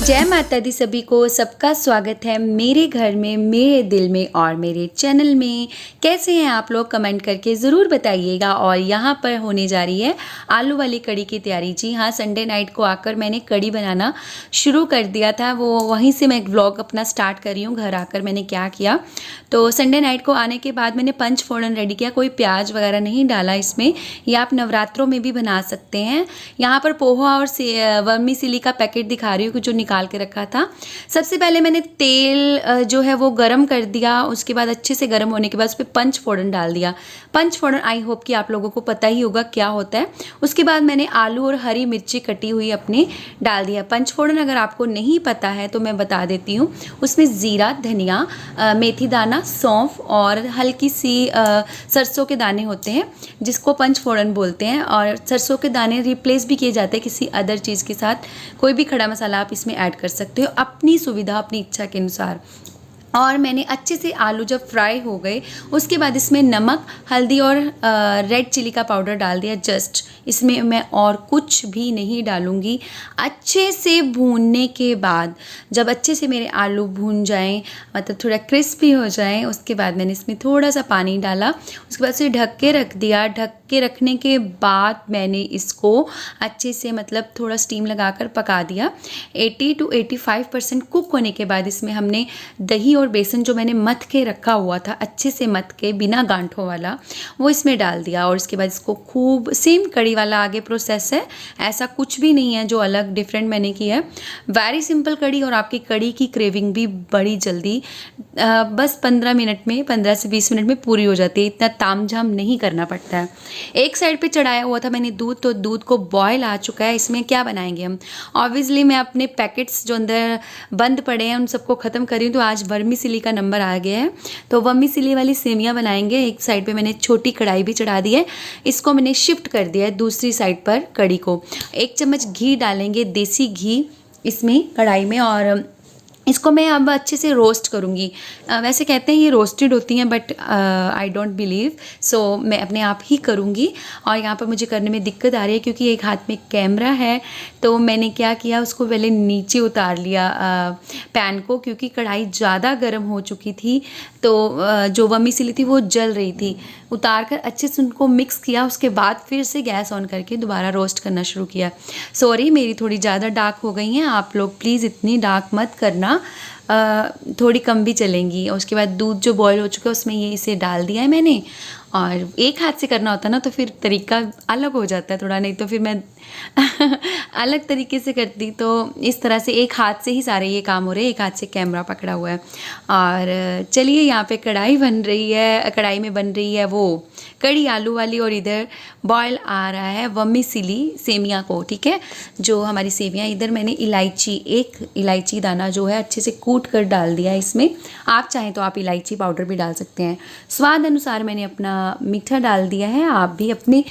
जय माता दी सभी को, सबका स्वागत है मेरे घर में, मेरे दिल में और मेरे चैनल में। कैसे हैं आप लोग, कमेंट करके ज़रूर बताइएगा। और यहाँ पर होने जा रही है आलू वाली कड़ी की तैयारी। जी हाँ, संडे नाइट को आकर मैंने कड़ी बनाना शुरू कर दिया था, वो वहीं से मैं एक व्लॉग अपना स्टार्ट कर रही हूँ। घर आकर मैंने क्या किया, तो संडे नाइट को आने के बाद मैंने पंचफोड़न रेडी किया। कोई प्याज वगैरह नहीं डाला इसमें, या आप नवरात्रों में भी बना सकते हैं। यहाँ पर पोहा और वर्मीसिली का पैकेट दिखा रही हूँ जो निकाल के रखा था। सबसे पहले मैंने तेल जो है वो गरम कर दिया। उसके बाद अच्छे से गरम होने के बाद उस पर पंचफोड़न डाल दिया। पंचफोड़न आई होप कि आप लोगों को पता ही होगा क्या होता है। उसके बाद मैंने आलू और हरी मिर्ची कटी हुई अपने डाल दिया। पंचफोड़न अगर आपको नहीं पता है तो मैं बता देती हूँ। उसमें ज़ीरा, धनिया, मेथी दाना, सौंफ और हल्की सी सरसों के दाने होते हैं जिसको पंचफोड़न बोलते हैं। और सरसों के दाने रिप्लेस भी किए जाते हैं किसी अदर चीज़ के साथ। कोई भी खड़ा मसाला आप इसमें ऐड कर सकते हो अपनी सुविधा, अपनी इच्छा के अनुसार। और मैंने अच्छे से आलू जब फ्राई हो गए उसके बाद इसमें नमक, हल्दी और रेड चिली का पाउडर डाल दिया। जस्ट इसमें मैं और कुछ भी नहीं डालूँगी। अच्छे से भूनने के बाद जब अच्छे से मेरे आलू भून जाएं, मतलब थोड़ा क्रिस्पी हो जाएं, उसके बाद मैंने इसमें थोड़ा सा पानी डाला। उसके बाद से ढक के रख दिया। ढक के रखने के बाद मैंने इसको अच्छे से मतलब थोड़ा स्टीम लगाकर पका दिया। 80 to 85% कुक होने के बाद इसमें हमने दही और बेसन जो मैंने मथ के रखा हुआ था, अच्छे से मथ के बिना गांठों वाला, वो इसमें डाल दिया। और इसके बाद इसको खूब, सेम कड़ी वाला आगे प्रोसेस है, ऐसा कुछ भी नहीं है जो अलग डिफरेंट मैंने किया है। वेरी सिंपल कड़ी, और आपकी कड़ी की क्रेविंग भी बड़ी जल्दी बस 15 मिनट में, 15 से 20 मिनट में पूरी हो जाती है। इतना तामझाम नहीं करना पड़ता है। एक साइड पे चढ़ाया हुआ था मैंने दूध, तो दूध को बॉयल आ चुका है। इसमें क्या बनाएंगे हम, ऑब्वियसली मैं अपने पैकेट्स जो अंदर बंद पड़े हैं उन सबको ख़त्म कर रही हूँ। तो आज वर्मीसिली का नंबर आ गया है, तो वर्मीसिली वाली सेवियाँ बनाएंगे। एक साइड पे मैंने छोटी कढ़ाई भी चढ़ा दी है, इसको मैंने शिफ्ट कर दिया है दूसरी साइड पर कड़ी को। 1 चम्मच घी डालेंगे, देसी घी इसमें कढ़ाई में, और इसको मैं अब अच्छे से रोस्ट करूँगी। वैसे कहते हैं ये रोस्टेड होती हैं, बट आई डोंट बिलीव, सो मैं अपने आप ही करूँगी। और यहाँ पर मुझे करने में दिक्कत आ रही है क्योंकि एक हाथ में कैमरा है, तो मैंने क्या किया, उसको पहले नीचे उतार लिया पैन को, क्योंकि कढ़ाई ज़्यादा गर्म हो चुकी थी। तो जो वर्मीसिली थी वो जल रही थी। उतार कर अच्छे से उनको मिक्स किया, उसके बाद फिर से गैस ऑन करके दोबारा रोस्ट करना शुरू किया। सॉरी, मेरी थोड़ी ज़्यादा डार्क हो गई हैं, आप लोग प्लीज़ इतनी डार्क मत करना, थोड़ी कम भी चलेंगी। और उसके बाद दूध जो बॉयल हो चुका है उसमें ये इसे डाल दिया है मैंने। और एक हाथ से करना होता है ना, तो फिर तरीका अलग हो जाता है थोड़ा, नहीं तो फिर मैं अलग तरीके से करती। तो इस तरह से एक हाथ से ही सारे ये काम हो रहे हैं, एक हाथ से कैमरा पकड़ा हुआ है। और चलिए, यहाँ पे कढ़ाई बन रही है, कढ़ाई में बन रही है वो कड़ी आलू वाली, और इधर बॉयल आ रहा है वर्मीसिली सेमिया को। ठीक है, जो हमारी सेमिया, इधर मैंने इलायची, एक इलायची दाना जो है अच्छे से कूट कर डाल दिया है इसमें। आप चाहें तो आप इलायची पाउडर भी डाल सकते हैं। स्वाद अनुसार मैंने अपना मीठा डाल दिया है। आप भी अपने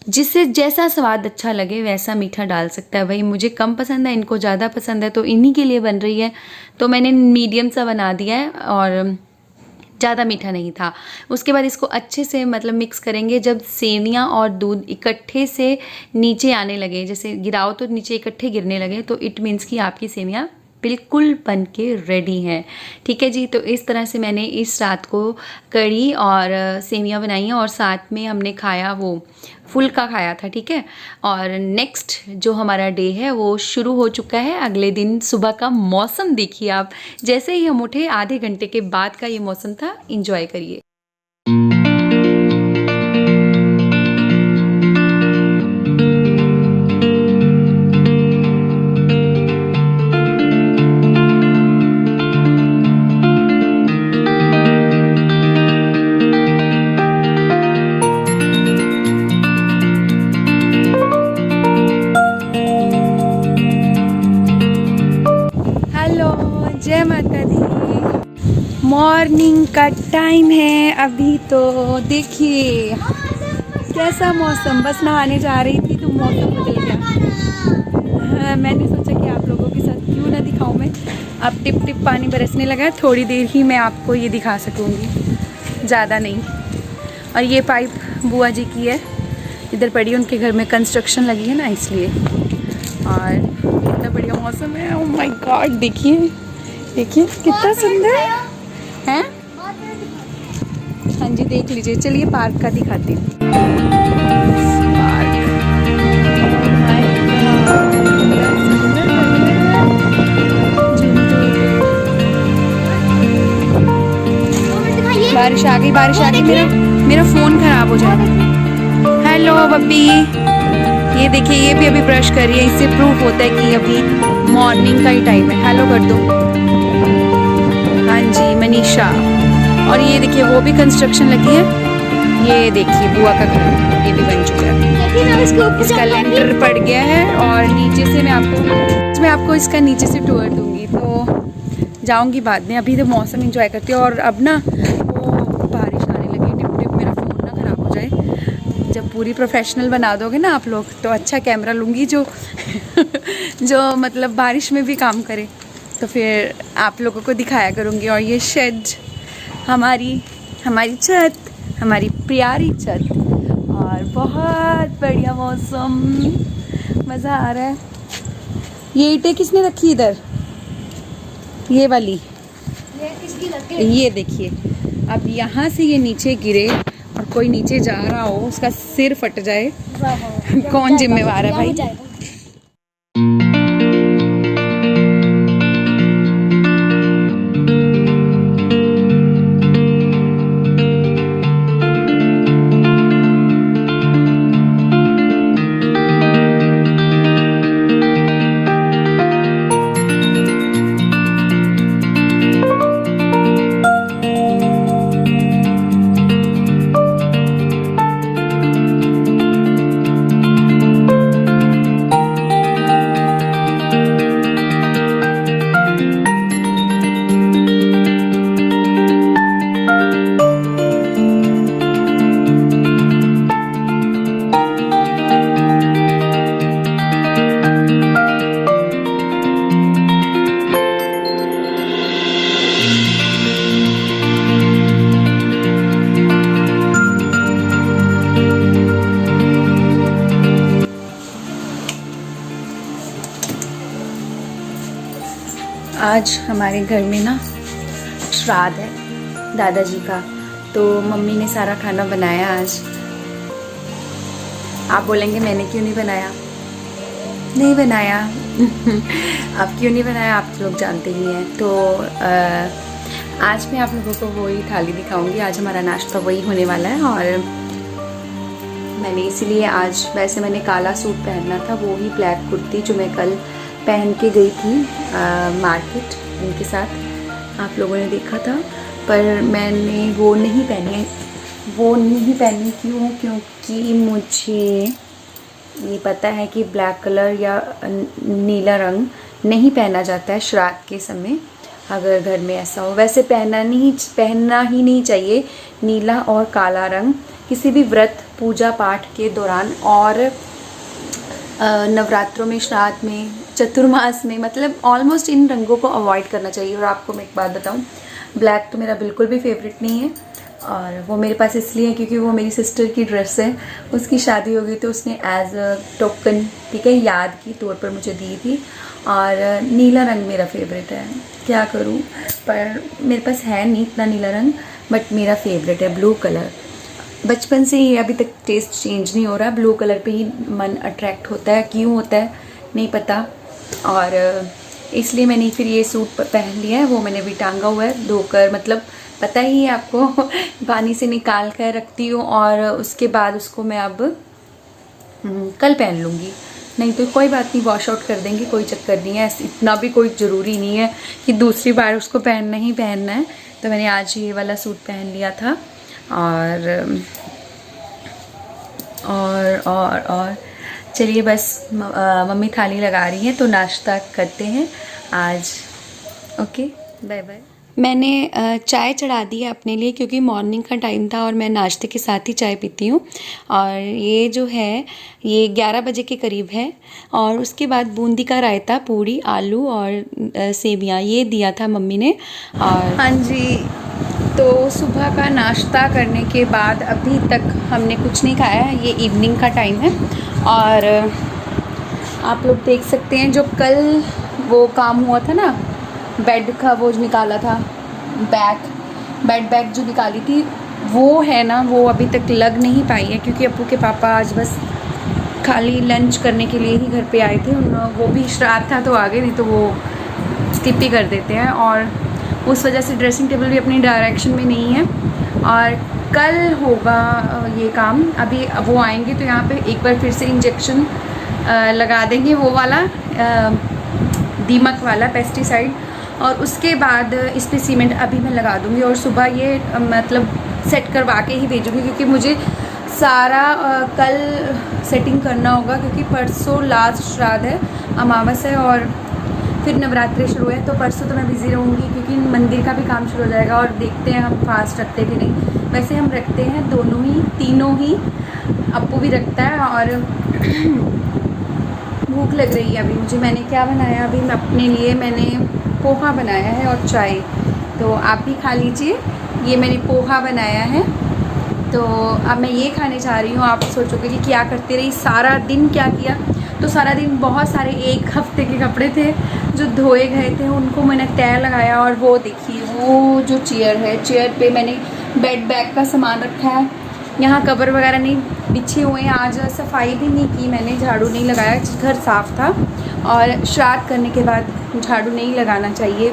जिससे जैसा स्वाद अच्छा लगे वैसा मीठा डाल सकता है। भाई मुझे कम पसंद है, इनको ज़्यादा पसंद है, तो इन्हीं के लिए बन रही है, तो मैंने मीडियम सा बना दिया है, और ज़्यादा मीठा नहीं था। उसके बाद इसको अच्छे से मतलब मिक्स करेंगे। जब सेवियाँ और दूध इकट्ठे से नीचे आने लगे, जैसे गिराओ तो नीचे इकट्ठे गिरने लगे, तो इट मीन्स कि आपकी सेवियाँ बिल्कुल बन के रेडी हैं। ठीक है जी, तो इस तरह से मैंने इस रात को कड़ी और सेवियाँ बनाई हैं, और साथ में हमने खाया वो फुल्का खाया था। ठीक है, और नेक्स्ट जो हमारा डे है वो शुरू हो चुका है। अगले दिन सुबह का मौसम देखिए आप, जैसे ही हम उठे आधे घंटे के बाद का ये मौसम था। एंजॉय करिए। जय माता दी। मॉर्निंग का टाइम है अभी, तो देखिए कैसा मौसम। बस नहाने जा रही थी तो मौसम बदल गया। मैंने सोचा कि आप लोगों के साथ क्यों ना दिखाऊं मैं। अब टिप टिप पानी बरसने लगा है, थोड़ी देर ही मैं आपको ये दिखा सकूँगी, ज़्यादा नहीं। और ये पाइप बुआ जी की है, इधर पड़ी, उनके घर में कंस्ट्रक्शन लगी है ना, इसलिए। और कितना बढ़िया मौसम है। ओह माय गॉड, देखिए देखिए कितना सुंदर है। हाँ जी देख लीजिए। चलिए पार्क का दिखाती हूँ। बारिश आ गई, बारिश आ गई। मेरा फ़ोन ख़राब हो जाएगा। हेलो बब्बी, ये देखिए ये भी अभी ब्रश कर रही है। इससे प्रूफ होता है कि अभी मॉर्निंग का ही टाइम है। हेलो कर दो। हाँ जी मनीषा। और ये देखिए वो भी कंस्ट्रक्शन लगी है। ये देखिए बुआ का घर, ये भी बन चुका है। इसका लेंटर पड़ गया है और नीचे से मैं आपको इसका नीचे से टूर दूंगी। तो जाऊंगी बाद में, अभी तो मौसम एंजॉय करती हूँ। और अब ना वो बारिश आने लगी टिप टिप, मेरा फ़ोन ना ख़राब हो जाए। जब पूरी प्रोफेशनल बना दोगे ना आप लोग तो अच्छा कैमरा लूँगी जो जो मतलब बारिश में भी काम करे, तो फिर आप लोगों को दिखाया करूँगी। और ये शेड हमारी छत, हमारी प्यारी छत। और बहुत बढ़िया मौसम, मज़ा आ रहा है। ये ईंटें किसने रखी इधर? ये वाली, ये किसकी लगी? ये देखिए। अब यहाँ से ये नीचे गिरे और कोई नीचे जा रहा हो, उसका सिर फट जाए, कौन जिम्मेवार है भाई? आज हमारे घर में ना श्राद्ध है दादाजी का, तो मम्मी ने सारा खाना बनाया आज। आप बोलेंगे मैंने क्यों नहीं बनाया? नहीं बनाया अब क्यों नहीं बनाया आप लोग जानते ही हैं। तो आज मैं आप लोगों को वही थाली दिखाऊंगी। आज हमारा नाश्ता वही होने वाला है। और मैंने इसीलिए आज, वैसे मैंने काला सूट पहनना था, वो ही ब्लैक कुर्ती जो मैं कल पहन के गई थी मार्केट उनके साथ, आप लोगों ने देखा था, पर मैंने वो नहीं पहनी। क्यों? क्योंकि मुझे ये पता है कि ब्लैक कलर या नीला रंग नहीं पहना जाता है श्राद्ध के समय, अगर घर में ऐसा हो। वैसे पहनना ही नहीं चाहिए नीला और काला रंग किसी भी व्रत पूजा पाठ के दौरान, और नवरात्रों में, श्राद्ध में, चतुर्मास में, मतलब ऑलमोस्ट इन रंगों को अवॉइड करना चाहिए। और आपको मैं एक बात बताऊं, ब्लैक तो मेरा बिल्कुल भी फेवरेट नहीं है। और वो मेरे पास इसलिए है क्योंकि वो मेरी सिस्टर की ड्रेस है, उसकी शादी हो गई तो उसने एज अ टोकन, ठीक है, याद की तौर पर मुझे दी थी। और नीला रंग मेरा फेवरेट है, क्या करूं, पर मेरे पास है नहीं इतना नीला रंग, बट मेरा फेवरेट है ब्लू कलर। बचपन से ही, अभी तक टेस्ट चेंज नहीं हो रहा, ब्लू कलर पे ही मन अट्रैक्ट होता है। क्यों होता है नहीं पता, और इसलिए मैंने फिर ये सूट पहन लिया है। वो मैंने भी टांगा हुआ है धोकर, मतलब पता ही है आपको पानी से निकाल कर रखती हूँ और उसके बाद उसको मैं अब कल पहन लूँगी। नहीं तो कोई बात नहीं, वॉश आउट कर देंगे, कोई चक्कर नहीं है। इतना भी कोई ज़रूरी नहीं है कि दूसरी बार उसको पहनना ही पहनना है। तो मैंने आज ये वाला सूट पहन लिया था। और चलिए बस मम्मी थाली लगा रही हैं तो नाश्ता करते हैं आज। Okay, bye bye. मैंने चाय चढ़ा दी है अपने लिए क्योंकि मॉर्निंग का टाइम था और मैं नाश्ते के साथ ही चाय पीती हूँ। और ये जो है ये 11 बजे के करीब है। और उसके बाद बूंदी का रायता, पूड़ी, आलू और सेवियाँ ये दिया था मम्मी ने। और हाँ जी, तो सुबह का नाश्ता करने के बाद अभी तक हमने कुछ नहीं खाया है। ये इवनिंग का टाइम है और आप लोग देख सकते हैं जो कल वो काम हुआ था ना, बेड का वो जो निकाला था, बेड बैग जो निकाली थी वो है ना, वो अभी तक लग नहीं पाई है क्योंकि अप्पू के पापा आज बस खाली लंच करने के लिए ही घर पे आए थे। वो भी श्राद्ध था तो आ गए, नहीं तो वो स्किप ही कर देते हैं। और उस वजह से ड्रेसिंग टेबल भी अपनी डायरेक्शन में नहीं है और कल होगा ये काम। अभी वो आएंगे तो यहाँ पे एक बार फिर से इंजेक्शन लगा देंगे, वो वाला दीमक वाला पेस्टिसाइड, और उसके बाद इस पर सीमेंट अभी मैं लगा दूँगी और सुबह ये मतलब सेट करवा के ही भेजूँगी क्योंकि मुझे सारा कल सेटिंग करना होगा क्योंकि परसों लास्ट श्राद्ध है, अमावस है और फिर नवरात्रि शुरू है। तो परसों तो मैं बिज़ी रहूँगी क्योंकि मंदिर का भी काम शुरू हो जाएगा और देखते हैं हम फास्ट रखते कि नहीं। वैसे हम रखते हैं दोनों ही, तीनों ही, अप्पू भी रखता है। और भूख लग रही है अभी मुझे। मैंने क्या बनाया अभी मैं अपने लिए, मैंने पोहा बनाया है और चाय, तो आप भी खा लीजिए। ये मैंने पोहा बनाया है तो अब मैं ये खाने जा रही हूँ। आप सोचोगे कि क्या करते रही, सारा दिन क्या किया, तो सारा दिन बहुत सारे एक हफ्ते के कपड़े थे जो धोए गए थे, उनको मैंने तय लगाया। और वो देखिए वो जो चेयर है, चेयर पे मैंने बेड बैग का सामान रखा है, यहाँ कवर वगैरह नहीं बिछे हुए हैं। आज सफाई भी नहीं की मैंने, झाड़ू नहीं लगाया, घर साफ़ था और श्राद्ध करने के बाद झाड़ू नहीं लगाना चाहिए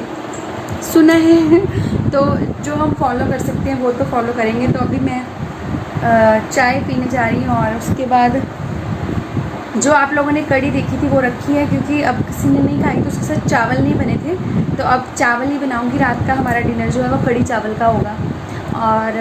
सुना है। तो जो हम फॉलो कर सकते हैं वो तो फॉलो करेंगे। तो अभी मैं चाय पीने जा रही हूँ और उसके बाद जो आप लोगों ने कड़ी देखी थी वो रखी है क्योंकि अब किसी ने नहीं खाई तो उसके साथ चावल नहीं बने थे, तो अब चावल ही बनाऊँगी। रात का हमारा डिनर जो है वो कड़ी चावल का होगा। और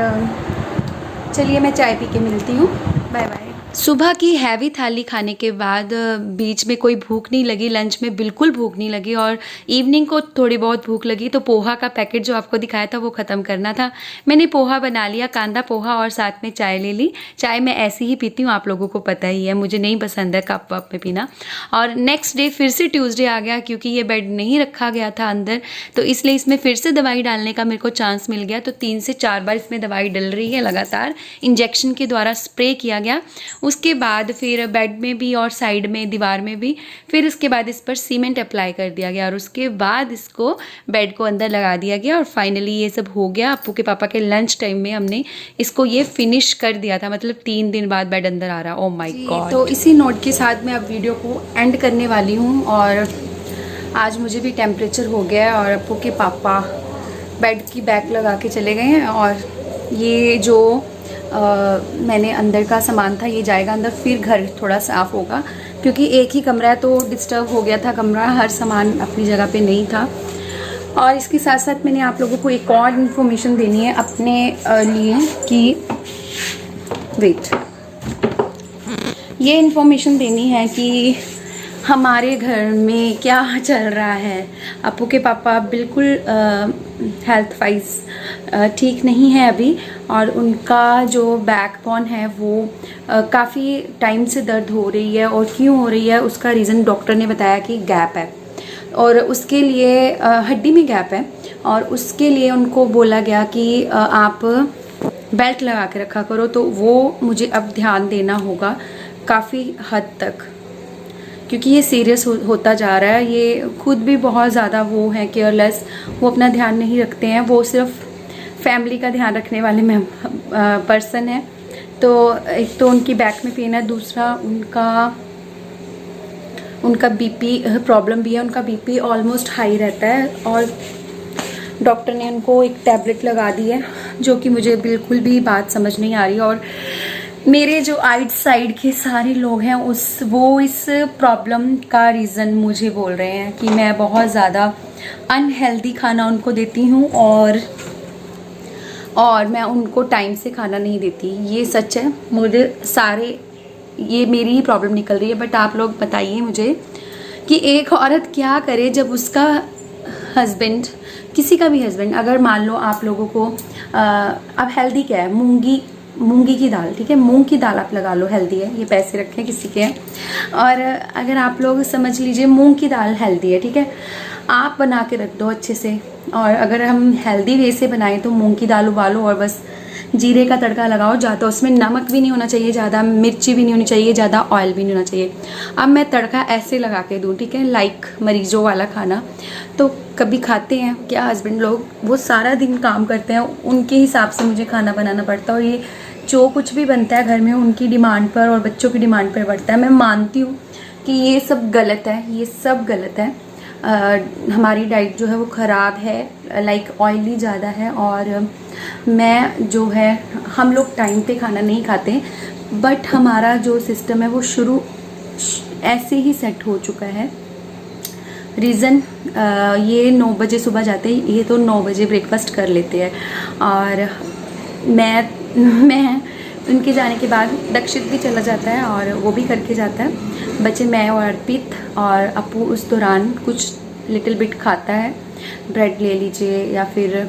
चलिए मैं चाय पी के मिलती हूँ, बाय बाय। सुबह की हैवी थाली खाने के बाद बीच में कोई भूख नहीं लगी, लंच में बिल्कुल भूख नहीं लगी और इवनिंग को थोड़ी बहुत भूख लगी। तो पोहा का पैकेट जो आपको दिखाया था वो ख़त्म करना था। मैंने पोहा बना लिया, कांदा पोहा, और साथ में चाय ले ली। चाय मैं ऐसी ही पीती हूँ, आप लोगों को पता ही है, मुझे नहीं पसंद है कप वप में पीना। और नेक्स्ट डे फिर से ट्यूसडे आ गया क्योंकि ये बेड नहीं रखा गया था अंदर, तो इसलिए इसमें फिर से दवाई डालने का मेरे को चांस मिल गया। तो 3 से 4 बार इसमें दवाई डल रही है लगातार, इंजेक्शन के द्वारा स्प्रे किया गया। उसके बाद फिर बेड में भी और साइड में दीवार में भी, फिर उसके बाद इस पर सीमेंट अप्लाई कर दिया गया और उसके बाद इसको बेड को अंदर लगा दिया गया और फाइनली ये सब हो गया। अप्पू के पापा के लंच टाइम में हमने इसको ये फिनिश कर दिया था, मतलब 3 दिन बाद बेड अंदर आ रहा। Oh my God. तो इसी नोट के साथ मैं अब वीडियो को एंड करने वाली हूँ। और आज मुझे भी टेम्परेचर हो गया है और अप्पू के पापा बेड की बैग लगा के चले गए हैं। और ये जो मैंने अंदर का सामान था ये जाएगा अंदर, फिर घर थोड़ा साफ़ होगा क्योंकि एक ही कमरा है तो डिस्टर्ब हो गया था कमरा, हर सामान अपनी जगह पे नहीं था। और इसके साथ साथ मैंने आप लोगों को एक और इन्फॉर्मेशन देनी है अपने लिए कि वेट, ये इन्फॉर्मेशन देनी है कि हमारे घर में क्या चल रहा है। अप्पू के पापा बिल्कुल हेल्थ वाइज ठीक नहीं है अभी और उनका जो बैकबोन है वो काफ़ी टाइम से दर्द हो रही है। और क्यों हो रही है उसका रीज़न डॉक्टर ने बताया कि गैप है और उसके लिए हड्डी में गैप है और उसके लिए उनको बोला गया कि आप बेल्ट लगा के रखा करो। तो वो मुझे अब ध्यान देना होगा काफ़ी हद तक क्योंकि ये सीरियस होता जा रहा है। ये खुद भी बहुत ज़्यादा वो है केयरलेस, वो अपना ध्यान नहीं रखते हैं, वो सिर्फ फैमिली का ध्यान रखने वाले में पर्सन है। तो एक तो उनकी बैक में पेन है, दूसरा उनका बीपी प्रॉब्लम भी है, उनका बीपी ऑलमोस्ट हाई रहता है और डॉक्टर ने उनको एक टैबलेट लगा दी है जो कि मुझे बिल्कुल भी बात समझ नहीं आ रही। और मेरे जो आइट साइड के सारे लोग हैं वो इस प्रॉब्लम का रीज़न मुझे बोल रहे हैं कि मैं बहुत ज़्यादा अनहेल्दी खाना उनको देती हूँ और मैं उनको टाइम से खाना नहीं देती। ये सच है, मुझे ये मेरी ही प्रॉब्लम निकल रही है। बट आप लोग बताइए मुझे कि एक औरत क्या करे जब उसका हस्बैंड, किसी का भी हस्बैंड, अगर मान लो आप लोगों को अब हेल्दी क्या है, मूंगी की दाल, ठीक है, मूंग की दाल आप लगा लो, हेल्दी है, ये पैसे रखें किसी के हैं। और अगर आप लोग समझ लीजिए मूंग की दाल हेल्दी है, ठीक है, आप बना के रख दो अच्छे से। और अगर हम हेल्दी वे से बनाएं तो मूंग की दाल उबालो और बस जीरे का तड़का लगाओ ज़्यादा, उसमें नमक भी नहीं होना चाहिए ज़्यादा, मिर्ची भी नहीं होनी चाहिए ज़्यादा, ऑयल भी नहीं होना चाहिए। अब मैं तड़का ऐसे लगा के दूँ, ठीक है, लाइक मरीजों वाला खाना। तो कभी खाते हैं क्या हस्बैंड लोग, वो सारा दिन काम करते हैं, उनके हिसाब से मुझे खाना बनाना पड़ता है, और ये जो कुछ भी बनता है घर में उनकी डिमांड पर और बच्चों की डिमांड पर बढ़ता है। मैं मानती हूँ कि ये सब गलत है, ये सब गलत है। हमारी डाइट जो है वो ख़राब है, लाइक ऑयली ज़्यादा है, और मैं जो है हम लोग टाइम पे खाना नहीं खाते, बट हमारा जो सिस्टम है वो शुरू ऐसे ही सेट हो चुका है। रीज़न ये 9 बजे सुबह जाते हैं, ये तो 9 बजे ब्रेकफास्ट कर लेते हैं, और मैं उनके जाने के बाद दक्षित भी चला जाता है और वो भी करके जाता है। बच्चे मैं और अर्पित और अपू उस दौरान कुछ लिटिल बिट खाता है, ब्रेड ले लीजिए या फिर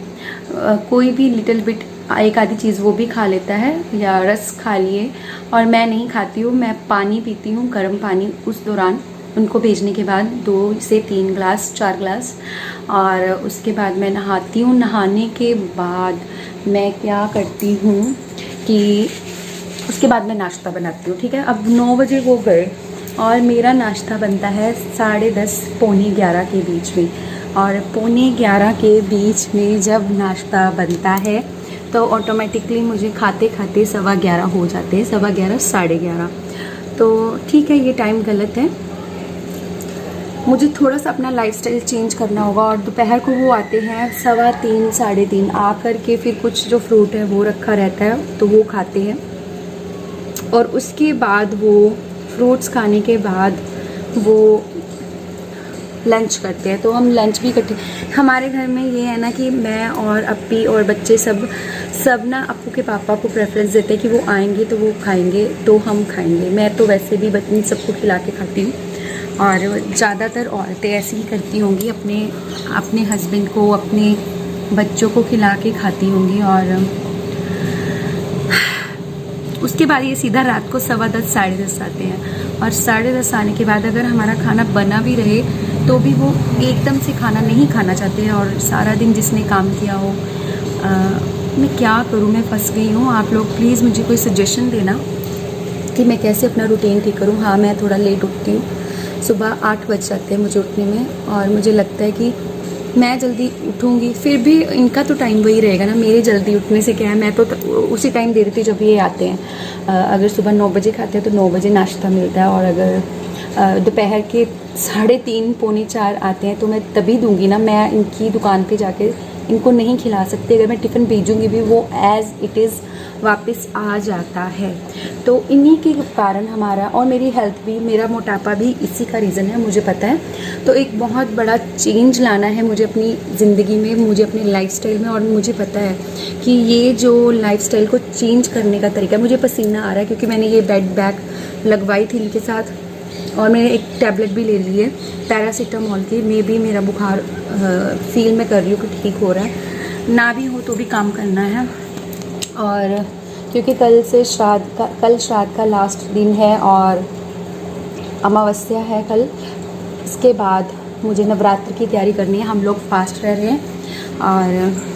कोई भी लिटिल बिट एक आधी चीज़ वो भी खा लेता है, या रस खा लिए। और मैं नहीं खाती हूँ, मैं पानी पीती हूँ, गर्म पानी उस दौरान उनको भेजने के बाद 2 से 3 ग्लास 4 ग्लास, और उसके बाद मैं नहाती हूँ। नहाने के बाद मैं क्या करती हूँ कि उसके बाद मैं नाश्ता बनाती हूँ, ठीक है। अब 9 बजे वो गए और मेरा नाश्ता बनता है 10:30 पौने 11 के बीच में, और पौने 11 के बीच में जब नाश्ता बनता है तो ऑटोमेटिकली मुझे खाते खाते 11:15 हो जाते हैं, 11:15 11:30। तो ठीक है, ये टाइम गलत है, मुझे थोड़ा सा अपना लाइफस्टाइल चेंज करना होगा। और दोपहर को वो आते हैं 3:15 3:30, आकर के फिर कुछ जो फ्रूट है वो रखा रहता है तो वो खाते हैं, और उसके बाद वो फ्रूट्स खाने के बाद वो लंच करते हैं। तो हम लंच भी इकट्ठे, हमारे घर में ये है ना कि मैं और अप्पी और बच्चे सब ना अप्पू के पापा को प्रेफरेंस देते हैं कि वो आएंगे तो वो खाएंगे तो हम खाएंगे। मैं तो वैसे भी बच्चे सबको खिला के खाती हूँ, और ज़्यादातर औरतें ऐसी ही करती होंगी, अपने हस्बैंड को अपने बच्चों को खिला के खाती होंगी। और उसके बाद ये सीधा रात को 10:15 10:30 आते हैं, और 10:30 आने के बाद अगर हमारा खाना बना भी रहे तो भी वो एकदम से खाना नहीं खाना चाहते हैं, और सारा दिन जिसने काम किया हो। मैं क्या करूँ, मैं फंस गई हूँ। आप लोग प्लीज़ मुझे कोई सजेशन देना कि मैं कैसे अपना रूटीन ठीक करूँ। हाँ, मैं थोड़ा लेट उठती हूँ, सुबह 8 बज जाते हैं मुझे उठने में, और मुझे लगता है कि मैं जल्दी उठूँगी, फिर भी इनका तो टाइम वही रहेगा ना। मेरे जल्दी उठने से क्या है, मैं तो उसी टाइम दे देती जब ये आते हैं। अगर सुबह 9 बजे खाते हैं तो 9 बजे नाश्ता मिलता है, और अगर दोपहर के 3:30 पौने 4 आते हैं तो मैं तभी दूंगी ना। मैं इनकी दुकान पे जाके इनको नहीं खिला सकती, अगर मैं टिफ़िन भेजूँगी भी वो एज़ इट इज़ वापस आ जाता है। तो इन्हीं के कारण हमारा और मेरी हेल्थ भी, मेरा मोटापा भी इसी का रीज़न है, मुझे पता है। तो एक बहुत बड़ा चेंज लाना है मुझे अपनी ज़िंदगी में, मुझे अपनी लाइफस्टाइल में, और मुझे पता है कि ये जो लाइफस्टाइल को चेंज करने का तरीका है। मुझे पसीना आ रहा है क्योंकि मैंने ये बेड बैग लगवाई थी इनके साथ, और मैंने एक टैबलेट भी ले ली है पैरासीटामोल की। मे भी मेरा बुखार फील मैं कर रही हूँ कि ठीक हो रहा है, ना भी हो तो भी काम करना है। और क्योंकि कल श्राद्ध का लास्ट दिन है और अमावस्या है कल, इसके बाद मुझे नवरात्र की तैयारी करनी है। हम लोग फास्ट रह रहे हैं, और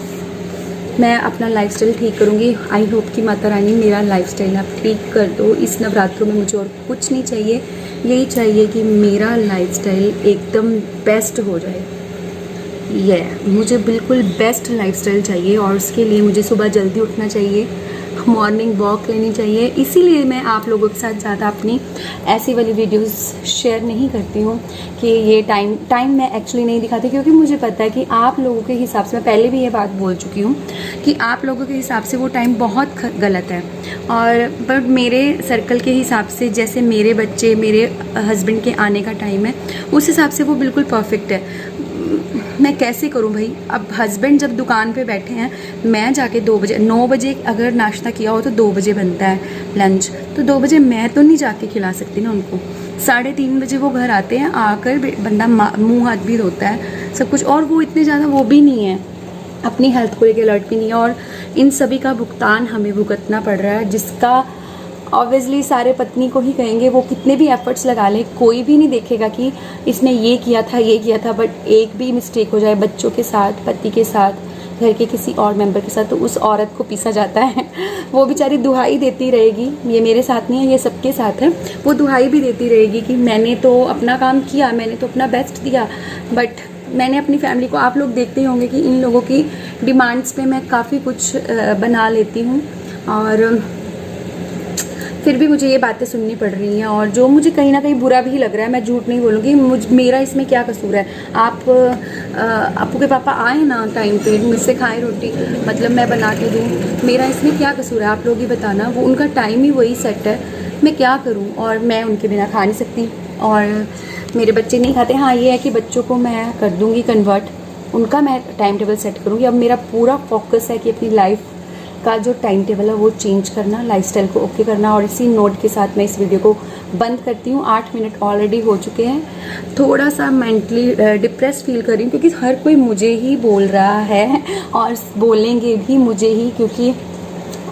मैं अपना लाइफस्टाइल ठीक करूँगी। आई होप कि माता रानी मेरा लाइफस्टाइल आप ठीक कर दो। इस नवरात्रों में मुझे और कुछ नहीं चाहिए, यही चाहिए कि मेरा लाइफस्टाइल एकदम बेस्ट हो जाए। मुझे बिल्कुल बेस्ट लाइफस्टाइल चाहिए, और उसके लिए मुझे सुबह जल्दी उठना चाहिए, मॉर्निंग वॉक लेनी चाहिए। इसीलिए मैं आप लोगों के साथ ज़्यादा अपनी ऐसी वाली वीडियोस शेयर नहीं करती हूँ कि ये टाइम मैं एक्चुअली नहीं दिखाती, क्योंकि मुझे पता है कि आप लोगों के हिसाब से, मैं पहले भी ये बात बोल चुकी हूँ कि आप लोगों के हिसाब से वो टाइम बहुत गलत है। और बट मेरे सर्कल के हिसाब से, जैसे मेरे बच्चे, मेरे हस्बैंड के आने का टाइम है, उस हिसाब से वो बिल्कुल परफेक्ट है। मैं कैसे करूं भाई? अब हस्बैंड जब दुकान पे बैठे हैं, मैं जाके 2 बजे, 9 बजे अगर नाश्ता किया हो तो 2 बजे बनता है लंच, तो 2 बजे मैं तो नहीं जाके खिला सकती ना उनको। 3:30 बजे वो घर आते हैं, आकर बंदा मुंह हाथ भी धोता है सब कुछ, और वो इतने ज़्यादा वो भी नहीं है, अपनी हेल्थ को लेकर अलर्ट भी नहीं है, और इन सभी का भुगतान हमें भुगतना पड़ रहा है, जिसका ऑब्वियसली सारे पत्नी को ही कहेंगे। वो कितने भी एफर्ट्स लगा ले, कोई भी नहीं देखेगा कि इसने ये किया था, बट एक भी मिस्टेक हो जाए बच्चों के साथ, पति के साथ, घर के किसी और मेंबर के साथ, तो उस औरत को पीसा जाता है। वो बेचारी दुहाई देती रहेगी, ये मेरे साथ नहीं है, ये सबके साथ है। वो दुहाई भी देती रहेगी कि मैंने तो अपना काम किया, मैंने तो अपना बेस्ट दिया, बट मैंने अपनी फैमिली को, आप लोग देखते ही होंगे कि इन लोगों की डिमांड्स पे मैं काफ़ी कुछ बना लेती हूँ, और फिर भी मुझे ये बातें सुननी पड़ रही हैं, और जो मुझे कहीं ना कहीं बुरा भी लग रहा है। मैं झूठ नहीं बोलूँगी, मेरा इसमें क्या कसूर है। आप आपू के पापा आए ना टाइम पे, मुझसे खाएं रोटी, मतलब मैं बना के दूँ, मेरा इसमें क्या कसूर है? आप लोग ही बताना। वो उनका टाइम ही वही सेट है, मैं क्या करूँ? और मैं उनके बिना खा नहीं सकती, और मेरे बच्चे नहीं खाते। हाँ, ये है कि बच्चों को मैं कर दूँगी कन्वर्ट, उनका मैं टाइम टेबल सेट करूँगी। अब मेरा पूरा फोकस है कि अपनी लाइफ का जो टाइम टेबल है वो चेंज करना, लाइफस्टाइल को ओके करना। और इसी नोट के साथ मैं इस वीडियो को बंद करती हूँ। 8 मिनट ऑलरेडी हो चुके हैं। थोड़ा सा मेंटली डिप्रेस फील कर रही हूँ, क्योंकि हर कोई मुझे ही बोल रहा है, और बोलेंगे भी मुझे ही, क्योंकि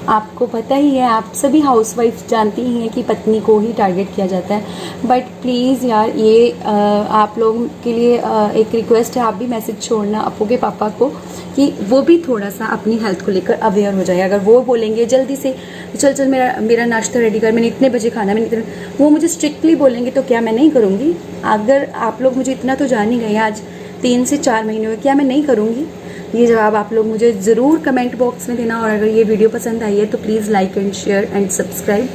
आपको पता ही है, आप सभी हाउसवाइफ जानती ही हैं कि पत्नी को ही टारगेट किया जाता है। बट प्लीज़ यार, ये आप लोगों के लिए एक रिक्वेस्ट है, आप भी मैसेज छोड़ना अपू के पापा को कि वो भी थोड़ा सा अपनी हेल्थ को लेकर अवेयर हो जाए। अगर वो बोलेंगे जल्दी से चल मेरा नाश्ता रेडी कर, मैंने इतने बजे खाना, मैंने इतने, वो मुझे स्ट्रिक्टली बोलेंगे तो क्या मैं नहीं करूँगी? अगर आप लोग मुझे इतना तो जान ही गए, आज 3 से 4 महीने हुए, क्या मैं नहीं करूँगी? ये जवाब आप लोग मुझे ज़रूर कमेंट बॉक्स में देना। और अगर ये वीडियो पसंद आई है तो please like and share and subscribe.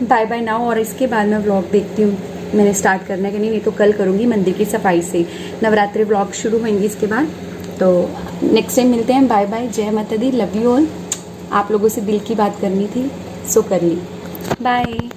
Bye bye now. और इसके बाद मैं व्लॉग देखती हूँ, मैंने स्टार्ट करना है कि नहीं तो कल करूँगी मंदिर की सफाई से। नवरात्रि व्लॉग शुरू होंगे इसके बाद, तो नेक्स्ट टाइम मिलते हैं। बाय बाय, जय माता दी, लव यू ऑल। आप लोगों से दिल की बात करनी थी, सो कर ली। बाय।